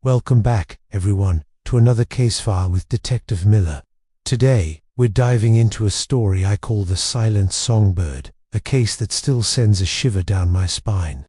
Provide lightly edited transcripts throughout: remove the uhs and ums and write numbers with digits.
Welcome back, everyone, to another case file with Detective Miller. Today, we're diving into a story I call The Silent Songbird, a case that still sends a shiver down my spine.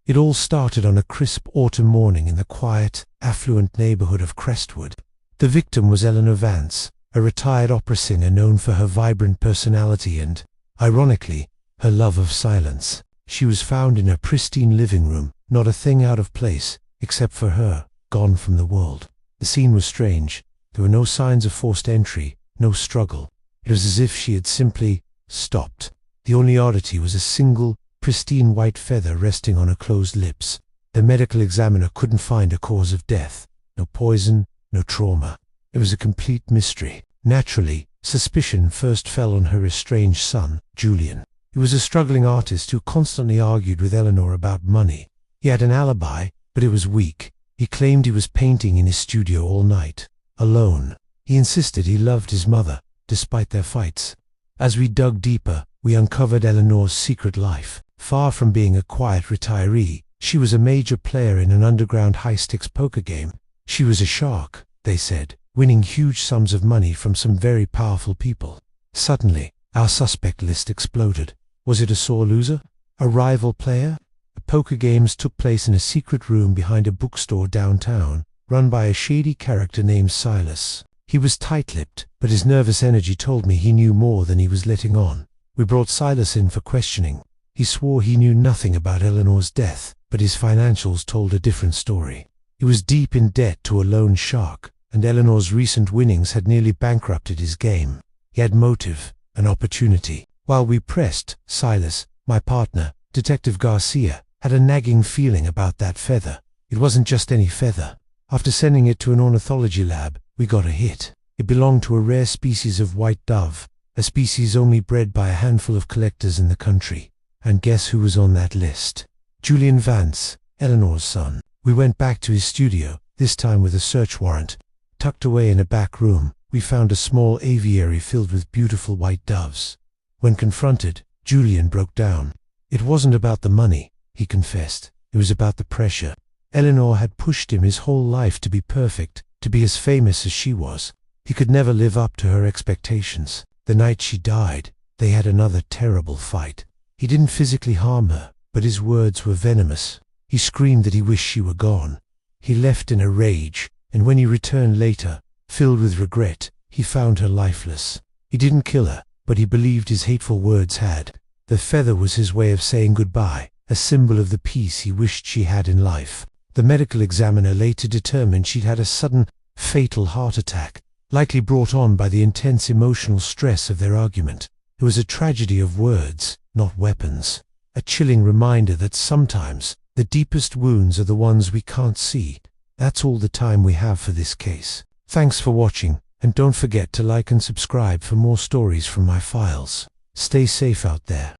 It all started on a crisp autumn morning in the quiet, affluent neighborhood of Crestwood. The victim was Eleanor Vance, a retired opera singer known for her vibrant personality and, ironically, her love of silence. She was found in her pristine living room, not a thing out of place, except for her, gone from the world. The scene was strange. There were no signs of forced entry, no struggle. It was as if she had simply stopped. The only oddity was a single, pristine white feather resting on her closed lips. The medical examiner couldn't find a cause of death. No poison, no trauma. It was a complete mystery. Naturally, suspicion first fell on her estranged son, Julian. He was a struggling artist who constantly argued with Eleanor about money. He had an alibi, but it was weak. He claimed he was painting in his studio all night, alone. He insisted he loved his mother, despite their fights. As we dug deeper, we uncovered Eleanor's secret life. Far from being a quiet retiree, she was a major player in an underground high-stakes poker game. She was a shark, they said, winning huge sums of money from some very powerful people. Suddenly, our suspect list exploded. Was it a sore loser? A rival player? The poker games took place in a secret room behind a bookstore downtown, run by a shady character named Silas. He was tight-lipped, but his nervous energy told me he knew more than he was letting on. We brought Silas in for questioning. He swore he knew nothing about Eleanor's death, but his financials told a different story. He was deep in debt to a loan shark, and Eleanor's recent winnings had nearly bankrupted his game. He had motive, an opportunity. While we pressed, Silas, my partner, Detective Garcia, had a nagging feeling about that feather. It wasn't just any feather. After sending it to an ornithology lab, we got a hit. It belonged to a rare species of white dove, a species only bred by a handful of collectors in the country. And guess who was on that list? Julian Vance, Eleanor's son. We went back to his studio, this time with a search warrant. Tucked away in a back room, we found a small aviary filled with beautiful white doves. When confronted, Julian broke down. It wasn't about the money, he confessed. It was about the pressure. Eleanor had pushed him his whole life to be perfect, to be as famous as she was. He could never live up to her expectations. The night she died, they had another terrible fight. He didn't physically harm her, but his words were venomous. He screamed that he wished she were gone. He left in a rage, and when he returned later, filled with regret, he found her lifeless. He didn't kill her, but he believed his hateful words had. The feather was his way of saying goodbye, a symbol of the peace he wished she had in life. The medical examiner later determined she'd had a sudden, fatal heart attack, likely brought on by the intense emotional stress of their argument. It was a tragedy of words, not weapons. A chilling reminder that sometimes, the deepest wounds are the ones we can't see. That's all the time we have for this case. Thanks for watching, and don't forget to like and subscribe for more stories from my files. Stay safe out there.